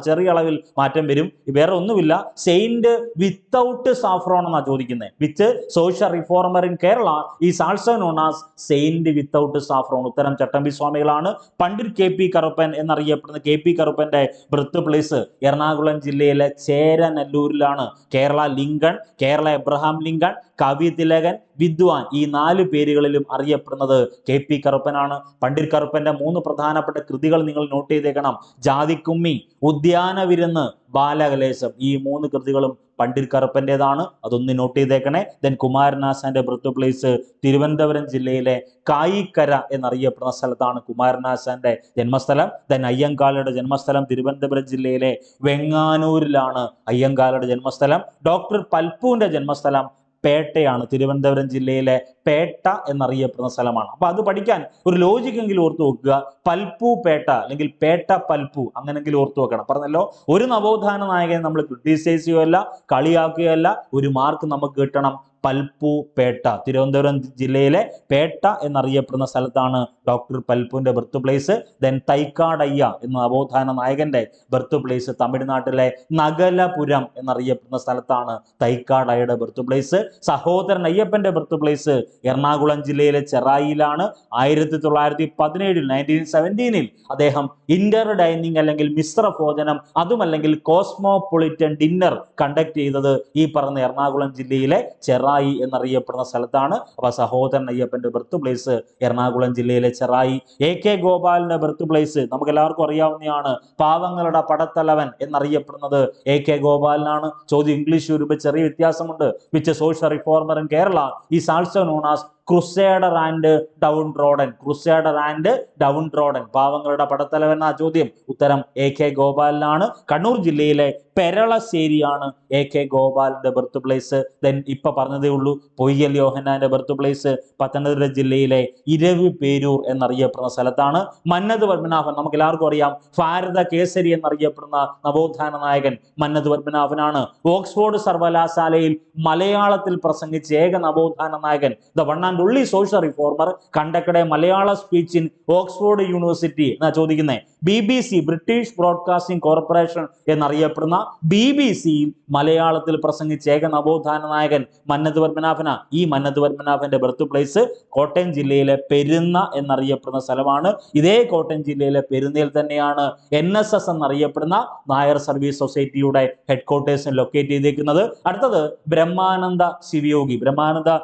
ചെറിയ അളവിൽ മാറ്റം വരും. വേറെ ഒന്നുമില്ല, സെയിന്റ് വിത്തൗട്ട് സാഫ്രോൺ എന്നാ ചോദിക്കുന്നത്. Which social reformer in Kerala is also known as saint without saffron. ഉത്തരം ചട്ടമ്പി സ്വാമികളാണ്. പണ്ഡിറ്റ് KP കറുപ്പൻ എന്നറിയപ്പെടുന്ന KP കറുപ്പന്റെ ബർത്ത് പ്ലേസ് എറണാകുളം ജില്ലയിലെ ചേരനല്ലൂരിലാണ്. Kerala Lincoln, Kerala Abraham Lincoln, Kavi Thilakan, വിദ്വാൻ, ഈ 4 പേരുകളിലും അറിയപ്പെടുന്നത് KP കറുപ്പനാണ്. പണ്ഡിറ്റ് കറുപ്പന്റെ 3 പ്രധാനപ്പെട്ട കൃതികൾ നിങ്ങൾ നോട്ട് ചെയ്തേക്കണം. ജാതിക്കുമ്മി, ഉദ്യാന വിരുന്ന്, ബാലകലേശം. ഈ 3 കൃതികളും പണ്ഡിറ്റ് കറുപ്പന്റേതാണ്. അതൊന്ന് നോട്ട് ചെയ്തേക്കണേ. ദെൻ കുമാരനാശാന്റെ ബർത്ത് പ്ലേസ് തിരുവനന്തപുരം ജില്ലയിലെ കായിക്കര എന്നറിയപ്പെടുന്ന സ്ഥലത്താണ് കുമാരനാശാന്റെ ജന്മസ്ഥലം. ദെൻ അയ്യങ്കാളിയുടെ ജന്മസ്ഥലം തിരുവനന്തപുരം ജില്ലയിലെ വെങ്ങാനൂരിലാണ് അയ്യങ്കാളിയുടെ ജന്മസ്ഥലം. ഡോക്ടർ പൽപ്പുവിന്റെ ജന്മസ്ഥലം പേട്ടയാണ്. തിരുവനന്തപുരം ജില്ലയിലെ പേട്ട എന്നറിയപ്പെടുന്ന സ്ഥലമാണ്. അപ്പൊ അത് പഠിക്കാൻ ഒരു ലോജിക്കെങ്കിലും ഓർത്തു വെക്കുക. പൽപ്പു പേട്ട അല്ലെങ്കിൽ പേട്ട പൽപ്പു, അങ്ങനെങ്കിലും ഓർത്തു വെക്കണം. പറഞ്ഞല്ലോ, ഒരു നവോത്ഥാന നായകനെ നമ്മൾ ക്രിട്ടിസൈസ് ചെയ്യുകയല്ല, കളിയാക്കുകയല്ല. ഒരു മാർക്ക് നമുക്ക് കിട്ടണം. പൽപ്പു പേട്ട. തിരുവനന്തപുരം ജില്ലയിലെ പേട്ട എന്നറിയപ്പെടുന്ന സ്ഥലത്താണ് ഡോക്ടർ പൽപ്പുവിന്റെ ബർത്ത് പ്ലേസ്. ദെൻ തൈക്കാടയ്യ എന്ന നവോത്ഥാന നായകന്റെ ബർത്ത് പ്ലേസ് തമിഴ്നാട്ടിലെ നഗലപുരം എന്നറിയപ്പെടുന്ന സ്ഥലത്താണ് തൈക്കാടയ്യയുടെ ബർത്ത് പ്ലേസ്. സഹോദരൻ അയ്യപ്പന്റെ ബർത്ത് പ്ലേസ് എറണാകുളം ജില്ലയിലെ ചെറായിലാണ്. 1917 1917 അദ്ദേഹം ഇന്റർ ഡൈനിങ് അല്ലെങ്കിൽ മിശ്ര ഭോജനം അതുമല്ലെങ്കിൽ കോസ്മോപൊളിറ്റൻ ഡിന്നർ കണ്ടക്ട് ചെയ്തത് ഈ പറഞ്ഞ എറണാകുളം ജില്ലയിലെ ചെറായി എന്നറിയപ്പെടുന്ന സ്ഥലത്താണ്. അപ്പൊ സഹോദരൻ അയ്യപ്പന്റെ ബർത്ത് പ്ലേസ് എറണാകുളം ജില്ലയിലെ ചെറായി. AK ഗോപാലിന്റെ ബർത്ത് പ്ലേസ് നമുക്ക് എല്ലാവർക്കും അറിയാവുന്നതാണ്, പാവങ്ങളുടെ പടത്തലവൻ എന്നറിയപ്പെടുന്നത് AK ഗോപാലിനാണ്. ചോദ്യം ഇംഗ്ലീഷ് വരുമ്പോൾ ചെറിയ വ്യത്യാസമുണ്ട്. Which social reformer in Kerala is also known as crusader and downtrodden. Crusader and downtrodden, പാവങ്ങളുടെ പടത്തലവൻ ആ ചോദ്യം. ഉത്തരം AK ഗോപാലിനാണ്. കണ്ണൂർ ജില്ലയിലെ പെരളശ്ശേരിയാണ് AK ഗോപാലിന്റെ ബർത്ത് പ്ലേസ്. ദെൻ ഇപ്പൊ പറഞ്ഞതേ ഉള്ളൂ പൊയ്യൽ യോഹന്നാന്റെ ബർത്ത് പ്ലേസ് പത്തനംതിട്ട ജില്ലയിലെ ഇരവിപേരൂർ എന്നറിയപ്പെടുന്ന സ്ഥലത്താണ്. മന്നത്ത് പത്മനാഭൻ നമുക്ക് എല്ലാവർക്കും അറിയാം, ഭാരത കേസരി എന്നറിയപ്പെടുന്ന നവോത്ഥാന നായകൻ മന്നത്ത് പത്മനാഭനാണ്. ഓക്സ്ഫോർഡ് സർവകലാശാലയിൽ മലയാളത്തിൽ പ്രസംഗിച്ച ഏക നവോത്ഥാന നായകൻ, the one and only social reformer conducted a Malayalam speech in Oxford University എന്നാ ചോദിക്കുന്നത്. BBC ബ്രിട്ടീഷ് ബ്രോഡ്കാസ്റ്റിംഗ് കോർപ്പറേഷൻ എന്നറിയപ്പെടുന്ന BBC-യിൽ മലയാളത്തിൽ പ്രസംഗിച്ച ഏക നവോത്ഥാന നായകൻ മന്നത്ത് പത്മനാഭന. ഈ മന്നത്ത് പത്മനാഭന്റെ ബർത്ത് പ്ലേസ് കോട്ടയം ജില്ലയിലെ പെരുന്ന എന്നറിയപ്പെടുന്ന സ്ഥലമാണ്. ഇതേ കോട്ടയം ജില്ലയിലെ പെരുന്നയിൽ തന്നെയാണ് NSS എന്നറിയപ്പെടുന്ന നായർ സർവീസ് സൊസൈറ്റിയുടെ ഹെഡ്ക്വാർട്ടേഴ്സ് ലൊക്കേറ്റ് ചെയ്തിരിക്കുന്നത്. അടുത്തത് ബ്രഹ്മാനന്ദ ശിവയോഗി. ബ്രഹ്മാനന്ദ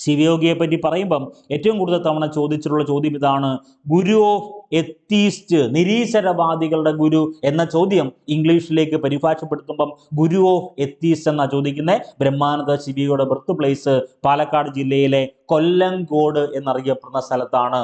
ശിവയോഗിയെ പറ്റി പറയുമ്പം ഏറ്റവും കൂടുതൽ തവണ ചോദിച്ചിട്ടുള്ള ചോദ്യം ഇതാണ്, ഗുരു ഓഫ് എത്തീസ്റ്റ്, നിരീശ്വരവാദികളുടെ ഗുരു എന്ന ചോദ്യം ഇംഗ്ലീഷിലേക്ക് പരിഭാഷപ്പെടുത്തുമ്പം ഗുരു ഓഫ് എത്തീസ്റ്റ് എന്നാ ചോദിക്കുന്നത്. ബ്രഹ്മാനന്ദ ശിവയോഗിയുടെ ബർത്ത് പ്ലേസ് പാലക്കാട് ജില്ലയിലെ കൊല്ലങ്കോട് എന്നറിയപ്പെടുന്ന സ്ഥലത്താണ്.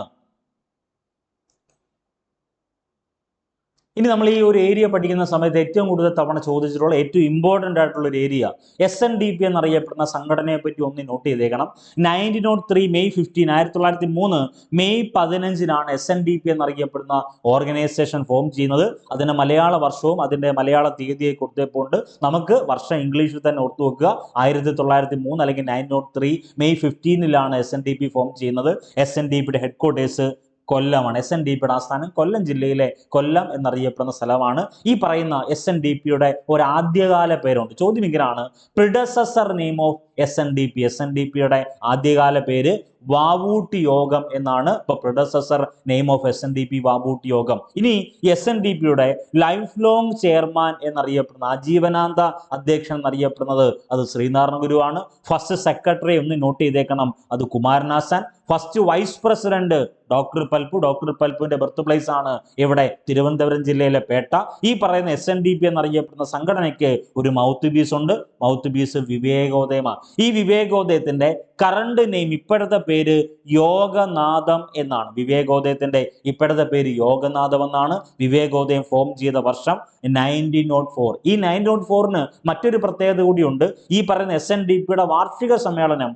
ഇനി നമ്മൾ ഈ ഒരു ഏരിയ പഠിക്കുന്ന സമയത്ത് ഏറ്റവും കൂടുതൽ തവണ ചോദിച്ചിട്ടുള്ള ഏറ്റവും ഇമ്പോർട്ടൻ്റ് ആയിട്ടുള്ള ഒരു ഏരിയ SNDP എന്നറിയപ്പെടുന്ന സംഘടനയെ പറ്റി ഒന്ന് നോട്ട് ചെയ്തേക്കണം. 1903 മെയ് 15 1903 മെയ് 15 SNDP എന്നറിയപ്പെടുന്ന ഓർഗനൈസേഷൻ ഫോം ചെയ്യുന്നത്. അതിൻ്റെ മലയാള വർഷവും അതിൻ്റെ മലയാള തീയതിയെ കൊടുത്തപ്പോണ്ട് നമുക്ക് വർഷം ഇംഗ്ലീഷിൽ തന്നെ ഓർത്തു വെക്കുക. 1903 അല്ലെങ്കിൽ 1903 മെയ് 15 SNDP ഫോം ചെയ്യുന്നത്. SNDPയുടെ ഹെഡ്ക്വാർട്ടേഴ്സ് കൊല്ലമാണ്. SNDPയുടെ ആസ്ഥാനം കൊല്ലം ജില്ലയിലെ കൊല്ലം എന്നറിയപ്പെടുന്ന സ്ഥലമാണ്. ഈ പറയുന്ന SNDPയുടെ ഒരു ആദ്യകാല പേരുണ്ട്. ചോദ്യം ഇങ്ങനെയാണ്, പ്രിഡസസർ നെയിം ഓഫ് SNDP. SNDPയുടെ ആദ്യകാല പേര് വാവൂട്ടി യോഗം എന്നാണ്. ഇപ്പൊ predecessor name of SNDP Vavootty യോഗം. ഇനി SNDPയുടെ ലൈഫ് ലോങ് ചെയർമാൻ എന്നറിയപ്പെടുന്ന ആജീവനാന്ത അധ്യക്ഷൻ എന്നറിയപ്പെടുന്നത് അത് ശ്രീനാരായണ ഗുരുവാണ്. ഫസ്റ്റ് സെക്രട്ടറി ഒന്ന് നോട്ട് ചെയ്തേക്കണം, അത് Kumaranasan. First vice president doctor Palpu. Doctor പൽപ്പുവിന്റെ ബർത്ത് പ്ലേസ് ആണ് ഇവിടെ തിരുവനന്തപുരം ജില്ലയിലെ പേട്ട. ഈ പറയുന്ന SNDP എന്നറിയപ്പെടുന്ന സംഘടനയ്ക്ക് ഒരു മൗത്ത് പീസ് ഉണ്ട്. മൗത്ത് പീസ് വിവേകോദയമാണ്. ഈ വിവേകോദയത്തിന്റെ കറണ്ട് നെയിം ഇപ്പോഴത്തെ പേര് യോഗനാഥം എന്നാണ്. വിവേകോദയത്തിന്റെ ഇപ്പോഴത്തെ പേര് യോഗനാഥം എന്നാണ്. വിവേകോദയം ഫോം ചെയ്ത വർഷം 1904. ഈ 1904 മറ്റൊരു പ്രത്യേകത കൂടിയുണ്ട്. ഈ പറയുന്ന SNDPയുടെ വാർഷിക സമ്മേളനം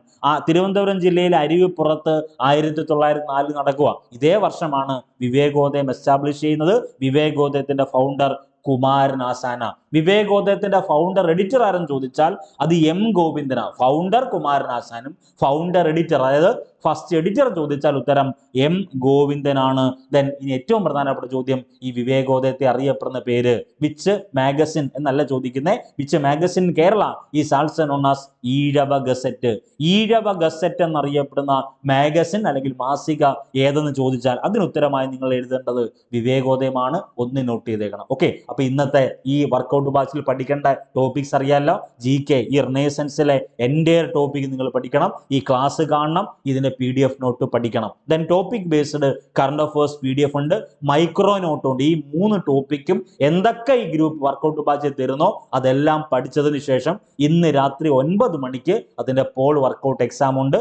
തിരുവനന്തപുരം ജില്ലയിലെ അരുവിപ്പുറത്ത് 1904 നടക്കുക. ഇതേ വർഷമാണ് വിവേകോദയം എസ്റ്റാബ്ലിഷ് ചെയ്യുന്നത്. വിവേകോദയത്തിന്റെ ഫൗണ്ടർ കുമാരനാശാന. വിവേകോദയത്തിന്റെ ഫൗണ്ടർ എഡിറ്റർ ആരെന്ന് ചോദിച്ചാൽ അത് M ഗോവിന്ദനാണ്. ഫൗണ്ടർ കുമാരനാശാനും ഫൗണ്ടർ എഡിറ്റർ, അതായത് ഫസ്റ്റ് എഡിറ്റർ ചോദിച്ചാൽ ഉത്തരം M ഗോവിന്ദനാണ്. ദെൻ ഇനി ഏറ്റവും പ്രധാനപ്പെട്ട ചോദ്യം, ഈ വിവേകോദയത്തെ അറിയപ്പെടുന്ന പേര് വിച്ച് മാഗസിൻ എന്നല്ല ചോദിക്കുന്നത്. Which magazine Kerala is also known as Ezhava gazette. Ezhava gazette എന്നറിയപ്പെടുന്ന മാഗസിൻ അല്ലെങ്കിൽ മാസിക ഏതെന്ന് ചോദിച്ചാൽ അതിനുത്തരമായി നിങ്ങൾ എഴുതേണ്ടത് വിവേകോദയമാണ്. ഒന്ന് നോട്ട് ചെയ്തേക്കണം. ഓക്കെ, അപ്പൊ ഇന്നത്തെ ഈ വർക്കൗട്ട് ബാച്ചിൽ പഠിക്കേണ്ട ടോപ്പിക്സ് അറിയാമല്ലോ. GK ഈ റിനേസൻസിലെ എൻ്റയർ ടോപ്പിക് നിങ്ങൾ പഠിക്കണം. ഈ ക്ലാസ് കാണണം, ഇതിന്റെ PDF നോട്ട് പഠിക്കണം. Then topic based current affairs PDF ഉണ്ട്, മൈക്രോ നോട്ട് ഉണ്ട്. ഈ 3 ടോപ്പിക്കും എന്തൊക്കെ ഈ ഗ്രൂപ്പ് വർക്കൗട്ട് ബാച്ചിൽ തരുന്നോ അതെല്ലാം പഠിച്ചതിന് ശേഷം ഇന്ന് രാത്രി 9 മണിക്ക് അതിന്റെ പോൾ വർക്കൗട്ട് എക്സാം ഉണ്ട്.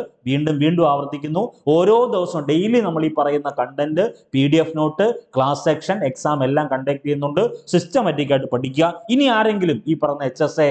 വീണ്ടും ആവർത്തിക്കുന്നു, ഓരോ ദിവസവും ഡെയിലി നമ്മൾ ഈ പറയുന്ന content PDF note class section exam എല്ലാം കണ്ടക്ട് ചെയ്യുന്നുണ്ട്. സിസ്റ്റമാറ്റിക് ആയിട്ട് പഠിക്കുക. ഇനി ആരെങ്കിലും ഈ പറഞ്ഞ HSA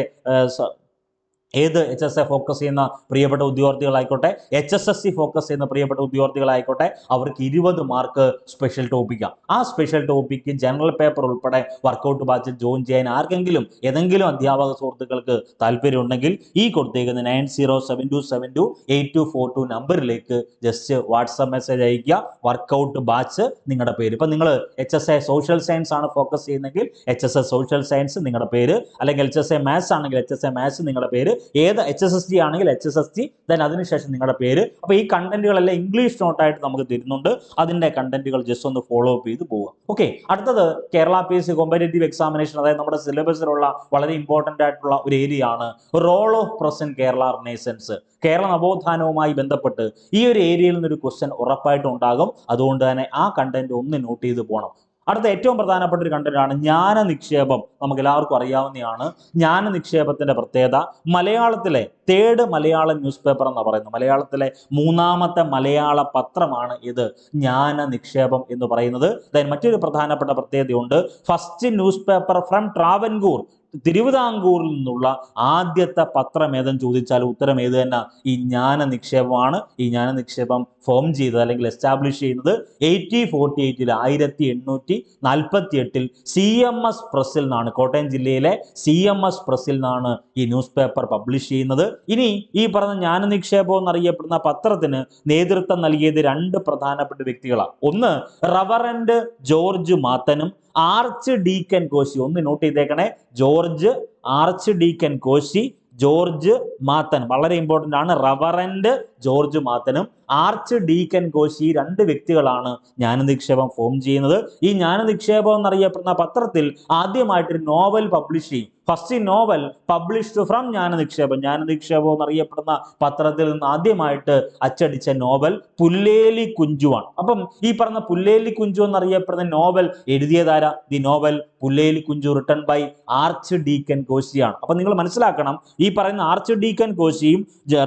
ഏത് HSA ഫോക്കസ് ചെയ്യുന്ന പ്രിയപ്പെട്ട ഉദ്യോഗാർത്ഥികളായിക്കോട്ടെ, HSSC ഫോക്കസ് ചെയ്യുന്ന പ്രിയപ്പെട്ട ഉദ്യോഗാർത്ഥികളായിക്കോട്ടെ, അവർക്ക് 20 മാർക്ക് സ്പെഷ്യൽ ടോപ്പിക്കാണ്. ആ സ്പെഷ്യൽ ടോപ്പിക്ക് ജനറൽ പേപ്പർ ഉൾപ്പെടെ വർക്കൗട്ട് ബാച്ചിൽ ജോയിൻ ചെയ്യാൻ ആർക്കെങ്കിലും ഏതെങ്കിലും അധ്യാപക സുഹൃത്തുക്കൾക്ക് താല്പര്യം ഉണ്ടെങ്കിൽ ഈ കൊടുത്തേക്കുന്ന 9072728242 നമ്പറിലേക്ക് ജസ്റ്റ് വാട്സാപ്പ് മെസ്സേജ് അയക്കുക. വർക്കൗട്ട് ബാച്ച് നിങ്ങളുടെ പേര്. ഇപ്പം നിങ്ങൾ HSA സോഷ്യൽ സയൻസ് ആണ് ഫോക്കസ് ചെയ്യുന്നെങ്കിൽ HSA സോഷ്യൽ സയൻസ് നിങ്ങളുടെ പേര്, അല്ലെങ്കിൽ HSA മാത്സ് ആണെങ്കിൽ HSA മാത്സ് നിങ്ങളുടെ പേര്, ഏത് HSST ആണെങ്കിൽ HSST, ദെൻ അതിനുശേഷം നിങ്ങളുടെ പേര്. അപ്പോൾ ഈ കണ്ടന്റുകളെല്ലാം ഇംഗ്ലീഷ് നോട്ടായിട്ട് നമുക്ക് തരുന്നുണ്ട്. അതിന്റെ കണ്ടന്റുകൾ ജസ്റ്റ് ഒന്ന് ഫോളോ അപ്പ് ചെയ്ത് പോവുക. ഓക്കെ, അടുത്തത് കേരള PSC കോമ്പറ്റേറ്റീവ് എക്സാമിനേഷൻ, അതായത് നമ്മുടെ സിലബസിലുള്ള വളരെ ഇമ്പോർട്ടന്റ് ആയിട്ടുള്ള ഒരു ഏരിയ ആണ് role of present Kerala renaissance. Kerala നവോത്ഥാനവുമായി ബന്ധപ്പെട്ട് ഈ ഒരു ഏരിയയിൽ നിന്നൊരു ക്വസ്റ്റ്യൻ ഉറപ്പായിട്ടും ഉണ്ടാകും. അതുകൊണ്ട് തന്നെ ആ കണ്ടന്റ് ഒന്ന് നോട്ട് ചെയ്ത് പോകണം. അടുത്ത ഏറ്റവും പ്രധാനപ്പെട്ട ഒരു കണ്ടന്റാണ് ജ്ഞാന നിക്ഷേപം. നമുക്ക് എല്ലാവർക്കും അറിയാവുന്നതാണ് ജ്ഞാന നിക്ഷേപത്തിന്റെ പ്രത്യേകത. മലയാളത്തിലെ തേർഡ് മലയാളം ന്യൂസ് പേപ്പർ എന്ന് പറയുന്നത്, മലയാളത്തിലെ 3ാമത്തെ മലയാള പത്രമാണ് ഇത് ജ്ഞാന നിക്ഷേപം എന്ന് പറയുന്നത്. മറ്റൊരു പ്രധാനപ്പെട്ട പ്രത്യേകതയുണ്ട്. First news paper from Travancore, തിരുവിതാംകൂറിൽ നിന്നുള്ള ആദ്യത്തെ പത്രം ഏതെന്ന് ചോദിച്ചാൽ ഉത്തരം ഏത് തന്നെ? ഈ ജ്ഞാന നിക്ഷേപമാണ്. ഈ ജ്ഞാന നിക്ഷേപം ഫോം ചെയ്തത് അല്ലെങ്കിൽ എസ്റ്റാബ്ലിഷ് ചെയ്യുന്നത് 1848 1848 CMS പ്രസ്സിൽ നിന്നാണ്. കോട്ടയം ജില്ലയിലെ CMS പ്രസ്സിൽ നിന്നാണ് ഈ ന്യൂസ് പേപ്പർ പബ്ലിഷ് ചെയ്യുന്നത്. ഇനി ഈ പറഞ്ഞ ജ്ഞാന നിക്ഷേപം എന്നറിയപ്പെടുന്ന പത്രത്തിന് നേതൃത്വം നൽകിയത് 2 പ്രധാനപ്പെട്ട വ്യക്തികളാണ്. ഒന്ന് റവറൻഡ് ജോർജ് മാത്തനും ആർച്ച് ഡീക്കൻ കോശി. ഒന്ന് നോട്ട് ചെയ്തേക്കണേ, ജോർജ് ആർച്ച് ഡീക്കൻ കോശി, ജോർജ് മാത്തൻ വളരെ ഇമ്പോർട്ടൻ്റ് ആണ്. റവറൻഡ് ജോർജ് മാത്തനും ആർച്ച് ഡീക്കൻ കോശി 2 വ്യക്തികളാണ് ജ്ഞാന നിക്ഷേപം ഫോം ചെയ്യുന്നത്. ഈ ജ്ഞാന നിക്ഷേപം എന്നറിയപ്പെടുന്ന പത്രത്തിൽ ആദ്യമായിട്ടൊരു നോവൽ പബ്ലിഷ് ചെയ്യും. ഫസ്റ്റ് നോവൽ പബ്ലിഷ്ഡ് ഫ്രം ജ്ഞാന നിക്ഷേപം. ജ്ഞാന നിക്ഷേപം എന്നറിയപ്പെടുന്ന പത്രത്തിൽ നിന്ന് ആദ്യമായിട്ട് അച്ചടിച്ച നോവൽ പുല്ലേലി കുഞ്ചുവാണ്. അപ്പം ഈ പറഞ്ഞ പുല്ലേലി കുഞ്ചു എന്നറിയപ്പെടുന്ന നോവൽ എഴുതിയതാരാ? The novel Pulleli Kunju written by archdeacon കോശിയാണ്. അപ്പൊ നിങ്ങൾ മനസ്സിലാക്കണം, ഈ പറയുന്ന ആർച്ച് ഡീക്കൻ കോശിയും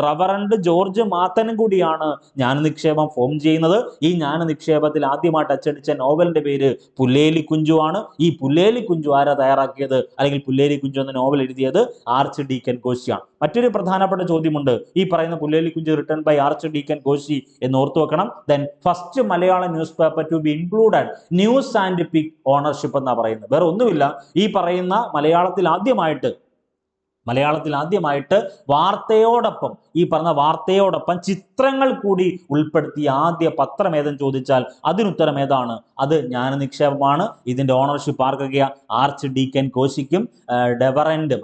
റവറൻഡ് ജോർജ് മാത്തനും കൂടിയാണ് ജ്ഞാന നിക്ഷേപം ഫോം ചെയ്യുന്നത്. ഈ ജ്ഞാന നിക്ഷേപത്തിൽ ആദ്യമായിട്ട് അച്ചടിച്ച നോവലിന്റെ പേര് പുല്ലേലി കുഞ്ചു ആണ്. ഈ പുല്ലേലി കുഞ്ചു ആരാ തയ്യാറാക്കിയത്, അല്ലെങ്കിൽ പുല്ലേലി കുഞ്ചു എന്ന നോവൽ എഴുതിയത് ആർച്ച് ഡീക്കൻ കോശിയാണ്. മറ്റൊരു പ്രധാനപ്പെട്ട ചോദ്യമുണ്ട്. ഈ പറയുന്ന Pulleli Kunju written by archdeacon Koshi എന്ന് ഓർത്തു വെക്കണം. Then first Malayalam newspaper to be included news and pick ownership എന്നാ പറയുന്നത്. വേറെ ഒന്നുമില്ല, ഈ പറയുന്ന മലയാളത്തിൽ ആദ്യമായിട്ട് വാർത്തയോടൊപ്പം, ഈ പറഞ്ഞ വാർത്തയോടൊപ്പം ചിത്രങ്ങൾ കൂടി ഉൾപ്പെടുത്തിയ ആദ്യ പത്രം ഏതെന്ന് ചോദിച്ചാൽ അതിനുത്തരം ഏതാണ്? അത് ജ്ഞാന നിക്ഷേപമാണ്. ഇതിന്റെ ഓണർഷിപ്പ് ആർക്കൊക്കെയാ? ആർച്ച് ഡീക്കൻ കോശിക്കും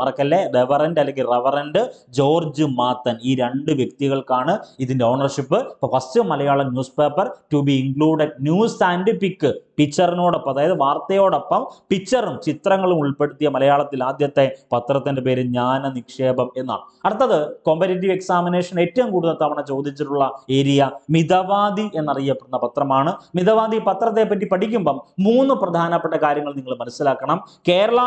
മറക്കല്ലേ, ഡെവറൻഡ് അല്ലെങ്കിൽ റവറൻഡ് ജോർജ് മാത്തൻ, ഈ 2 വ്യക്തികൾക്കാണ് ഇതിന്റെ ഓണർഷിപ്പ്. ഇപ്പൊ first Malayalam newspaper to be included news and pick, പിക്ചറിനോടൊപ്പം, അതായത് വാർത്തയോടൊപ്പം പിക്ചറും ചിത്രങ്ങളും ഉൾപ്പെടുത്തിയ മലയാളത്തിൽ ആദ്യത്തെ പത്രത്തിന്റെ പേര് ജ്ഞാന നിക്ഷേപം എന്നാണ്. അടുത്തത് കോമ്പറ്റേറ്റീവ് എക്സാമിനേഷൻ ഏറ്റവും കൂടുതൽ തവണ ചോദിച്ചിട്ടുള്ള ഏരിയ മിതവാദി എന്നറിയപ്പെടുന്ന പത്രമാണ്. മിതവാദി പത്രത്തെ പറ്റി പഠിക്കുമ്പം 3 പ്രധാനപ്പെട്ട കാര്യങ്ങൾ നിങ്ങൾ മനസ്സിലാക്കണം. കേരള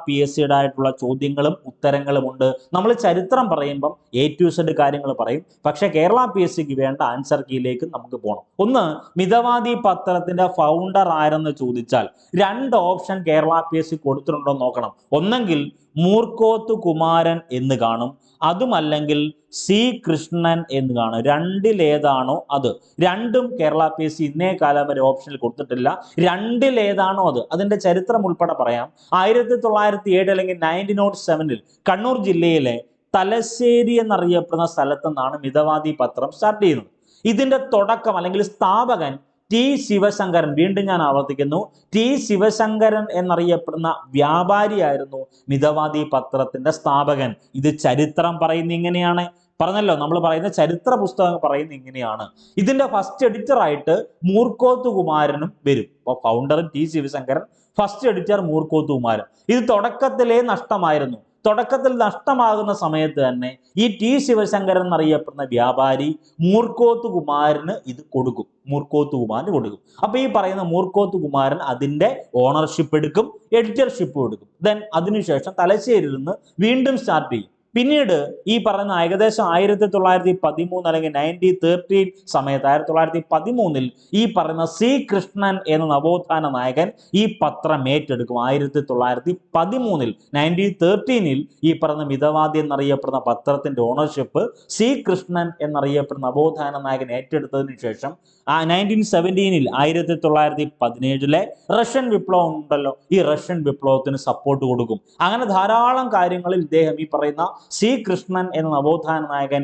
PSCയുടെ ആയിട്ടുള്ള ചോദ്യങ്ങളും ഉത്തരങ്ങളും ഉണ്ട്. നമ്മൾ ചരിത്രം പറയുമ്പം A to Z കാര്യങ്ങൾ പറയും. പക്ഷേ കേരള PSCക്ക് വേണ്ട ആൻസർ കീയിലേക്ക് നമുക്ക് പോകണം. ഒന്ന്, മിതവാദി പത്രത്തിന്റെ ഫൗണ്ടർ ആരെന്ന് ചോദിച്ചാൽ 2 ഓപ്ഷൻ കേരള PSC കൊടുത്തിട്ടുണ്ടോ നോക്കണം. ഒന്നെങ്കിൽ മൂർക്കോത്ത് കുമാരൻ എന്ന് കാണും, അതുമല്ലെങ്കിൽ C കൃഷ്ണൻ എന്ന് കാണും. 2-ലേതാണോ അത്? 2ഉം കേരള PSC ഇന്നേ കാലം വരെ ഓപ്ഷനിൽ കൊടുത്തിട്ടില്ല. 2-ലേതാണോ അത്? അതിന്റെ ചരിത്രം ഉൾപ്പെടെ പറയാം. 1907 അല്ലെങ്കിൽ 1907 കണ്ണൂർ ജില്ലയിലെ തലശ്ശേരി എന്നറിയപ്പെടുന്ന സ്ഥലത്തു നിന്നാണ് മിതവാദി പത്രം സ്റ്റാർട്ട് ചെയ്യുന്നത്. ഇതിന്റെ തുടക്കം അല്ലെങ്കിൽ സ്ഥാപകൻ T ശിവശങ്കരൻ, വീണ്ടും ഞാൻ ആവർത്തിക്കുന്നു, T ശിവശങ്കരൻ എന്നറിയപ്പെടുന്ന വ്യാപാരിയായിരുന്നു മിതവാദി പത്രത്തിന്റെ സ്ഥാപകൻ. ഇത് ചരിത്രം പറയുന്ന ഇങ്ങനെയാണ്. പറഞ്ഞല്ലോ, നമ്മൾ പറയുന്ന ചരിത്ര പുസ്തകം പറയുന്ന ഇങ്ങനെയാണ്. ഇതിന്റെ ഫസ്റ്റ് എഡിറ്റർ ആയിട്ട് മൂർക്കോത്ത് കുമാരനും വരും. അപ്പോൾ founder T Sivasankaran, first editor Moorkoth Kumaran. ഇത് തുടക്കത്തിലേ നഷ്ടമായിരുന്നു. തുടക്കത്തിൽ നഷ്ടമാകുന്ന സമയത്ത് തന്നെ ഈ T ശിവശങ്കരൻ എന്നറിയപ്പെടുന്ന വ്യാപാരി മൂർക്കോത്ത് കുമാരന് ഇത് കൊടുക്കും. അപ്പൊ ഈ പറയുന്ന മൂർക്കോത്ത് കുമാരൻ അതിന്റെ ഓണർഷിപ്പ് എടുക്കും, എഡിറ്റർഷിപ്പ് എടുക്കും. ദെൻ അതിനുശേഷം തലശ്ശേരിയിൽ നിന്ന് വീണ്ടും സ്റ്റാർട്ട് ചെയ്യും. പിന്നീട് ഈ പറയുന്ന ഏകദേശം 1913 അല്ലെങ്കിൽ 1913 സമയത്ത് 1913 ഈ പറയുന്ന സി കൃഷ്ണൻ എന്ന നവോത്ഥാന നായകൻ ഈ പത്രം ഏറ്റെടുക്കും. 1913 1913 ഈ പറയുന്ന മിതവാദി എന്നറിയപ്പെടുന്ന പത്രത്തിന്റെ ഓണർഷിപ്പ് സി കൃഷ്ണൻ എന്നറിയപ്പെടുന്ന നവോത്ഥാന നായകൻ ഏറ്റെടുത്തതിന് ശേഷം 1917 1917 റഷ്യൻ വിപ്ലവം ഉണ്ടല്ലോ, ഈ റഷ്യൻ വിപ്ലവത്തിന് സപ്പോർട്ട് കൊടുക്കും. അങ്ങനെ ധാരാളം കാര്യങ്ങളിൽ ഇദ്ദേഹം ഈ പറയുന്ന സി കൃഷ്ണൻ എന്ന നവോത്ഥാന നായകൻ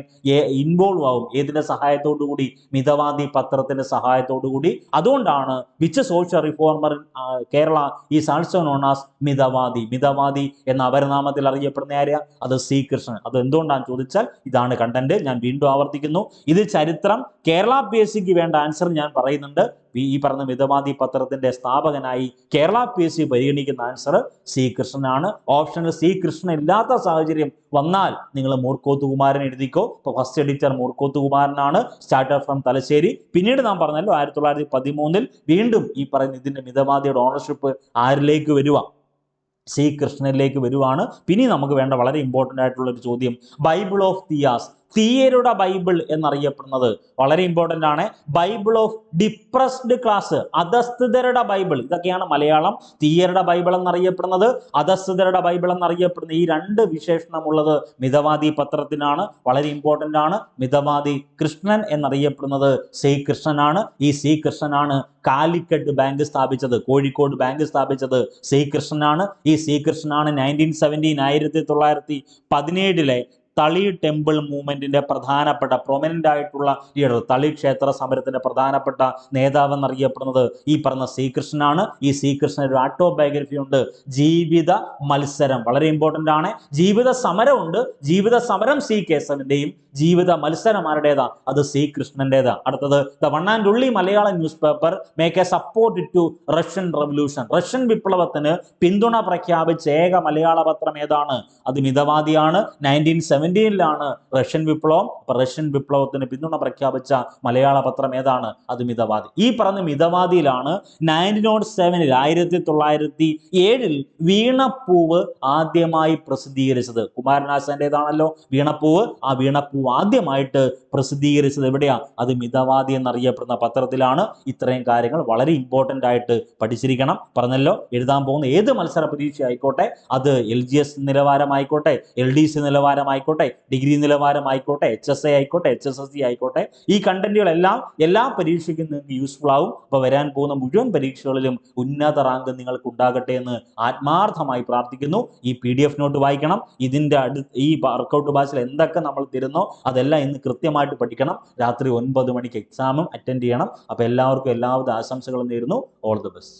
ഇൻവോൾവ് ആവും. ഏതിന്റെ സഹായത്തോടു കൂടി? മിതവാദി പത്രത്തിന്റെ സഹായത്തോടു കൂടി. അതുകൊണ്ടാണ് which social reformer Kerala is also known as Mithavadi. Mithavadi എന്ന അപരനാമത്തിൽ അറിയപ്പെടുന്ന ആരെയാ? അത് സി കൃഷ്ണൻ. അത് എന്തുകൊണ്ടാണ് ചോദിച്ചാൽ ഇതാണ് കണ്ടന്റ്. ഞാൻ വീണ്ടും ആവർത്തിക്കുന്നു, ഇത് ചരിത്രം. കേരള PSCക്ക് വേണ്ട ആൻസർ ഞാൻ പറയുന്നുണ്ട്. ഈ പറഞ്ഞ മിതവാദി പത്രത്തിന്റെ സ്ഥാപകനായി കേരള PSC പരിഗണിക്കുന്ന ആൻസർ സി കൃഷ്ണനാണ്. ഓപ്ഷനിൽ സി കൃഷ്ണൻ ഇല്ലാത്ത സാഹചര്യം വന്നാൽ നിങ്ങൾ മൂർക്കോത്ത് കുമാരൻ എഴുതിക്കോ. ഇപ്പൊ ഫസ്റ്റ് എഡിറ്റർ മൂർക്കോത്ത് കുമാരനാണ്, സ്റ്റാർട്ടർ ഫ്രം തലശ്ശേരി. പിന്നീട് നാം പറഞ്ഞല്ലോ 1913 വീണ്ടും ഈ പറയുന്ന ഇതിന്റെ മിതവാദിയുടെ ഓണർഷിപ്പ് ആരിലേക്ക് വരുക? സി കൃഷ്ണനിലേക്ക് വരുവാണ്. പിന്നെ നമുക്ക് വേണ്ട വളരെ ഇമ്പോർട്ടൻ്റ് ആയിട്ടുള്ള ഒരു ചോദ്യം, ബൈബിൾ ഓഫ് തിയാസ്, തീയരുടെ ബൈബിൾ എന്നറിയപ്പെടുന്നത് വളരെ ഇമ്പോർട്ടൻ്റ് ആണ്. ബൈബിൾ ഓഫ് ഡിപ്രസ്ഡ് ക്ലാസ്, അധസ്ഥിതരുടെ ബൈബിൾ. ഇതൊക്കെയാണ് മലയാളം. തീയരുടെ ബൈബിൾ എന്നറിയപ്പെടുന്നത്, അധസ്ഥിതരുടെ ബൈബിൾ എന്നറിയപ്പെടുന്ന ഈ രണ്ട് വിശേഷണമുള്ളത് മിതവാദി പത്രത്തിനാണ്. വളരെ ഇമ്പോർട്ടൻ്റ് ആണ്. മിതവാദി കൃഷ്ണൻ എന്നറിയപ്പെടുന്നത് സി കൃഷ്ണനാണ്. ഈ സി കൃഷ്ണനാണ് കാലിക്കറ്റ് ബാങ്ക് സ്ഥാപിച്ചത്, കോഴിക്കോട് ബാങ്ക് സ്ഥാപിച്ചത് സി കൃഷ്ണനാണ്. ഈ സി കൃഷ്ണനാണ് 1917 1917 തളി ടെമ്പിൾ മൂവ്മെന്റിന്റെ പ്രധാനപ്പെട്ട പ്രൊമനന്റ് ആയിട്ടുള്ള ലീഡർ, തളി ക്ഷേത്ര സമരത്തിന്റെ പ്രധാനപ്പെട്ട നേതാവ് എന്നറിയപ്പെടുന്നത് ഈ പറഞ്ഞ സി കൃഷ്ണനാണ്. ഈ സി കൃഷ്ണൻ ഒരു ഓട്ടോബയോഗ്രഫി ഉണ്ട്, ജീവിത മത്സരം. വളരെ ഇമ്പോർട്ടൻ്റ് ആണ്. ജീവിത സമരം ഉണ്ട്. ജീവിത സമരം സി കേശവന്റെയും ജീവിത മത്സരം ആരുടേതാ? അത് സി കൃഷ്ണന്റേതാ. അടുത്തത് the one and only Malayalam newspaper make a support to Russian revolution. Russian വിപ്ലവത്തിന് പിന്തുണ പ്രഖ്യാപിച്ച ഏക മലയാള പത്രം ഏതാണ്? അത് മിതവാദിയാണ്. 1917 റഷ്യൻ വിപ്ലവം. അപ്പൊ റഷ്യൻ വിപ്ലവത്തിന് പിന്തുണ പ്രഖ്യാപിച്ച മലയാള പത്രം ഏതാണ്? അത് മിതവാദി. ഈ പറഞ്ഞ മിതവാദിയിലാണ് 1907 1907 വീണപ്പൂവ് ആദ്യമായി പ്രസിദ്ധീകരിച്ചത്. കുമാരനാശാന്റേതാണല്ലോ വീണപ്പൂവ്. ആ വീണപ്പൂവ് ആദ്യമായിട്ട് പ്രസിദ്ധീകരിച്ചത് എവിടെയാ? അത് മിതവാദി എന്നറിയപ്പെടുന്ന പത്രത്തിലാണ്. ഇത്രയും കാര്യങ്ങൾ വളരെ ഇമ്പോർട്ടൻ്റ് ആയിട്ട് പഠിച്ചിരിക്കണം. പറഞ്ഞല്ലോ, എഴുതാൻ പോകുന്ന ഏത് മത്സര പരീക്ഷ ആയിക്കോട്ടെ, അത് LGS നിലവാരമായിക്കോട്ടെ, LDC നിലവാരമായിക്കോട്ടെ, ഡിഗ്രി നിലവാരമായിക്കോട്ടെ, HSA ആയിക്കോട്ടെ, HSSC ആയിക്കോട്ടെ, ഈ കണ്ടന്റുകളെല്ലാം എല്ലാ പരീക്ഷയ്ക്കും നിങ്ങൾക്ക് യൂസ്ഫുൾ ആവും. അപ്പോൾ വരാൻ പോകുന്ന മുഴുവൻ പരീക്ഷകളിലും ഉന്നത റാങ്ക് നിങ്ങൾക്ക് ഉണ്ടാകട്ടെ എന്ന് ആത്മാർത്ഥമായി പ്രാർത്ഥിക്കുന്നു. ഈ PDF നോട്ട് വായിക്കണം. ഇതിന്റെ ഈ വർക്കൗട്ട് ബാച്ചിൽ എന്തൊക്കെ നമ്മൾ തരുന്നോ അതെല്ലാം ഇന്ന് കൃത്യമായിട്ട് പഠിക്കണം. രാത്രി 9 മണിക്ക് എക്സാമും അറ്റൻഡ് ചെയ്യണം. അപ്പോൾ എല്ലാവർക്കും എല്ലാവിധ ആശംസകളും നേരുന്നു. All the best.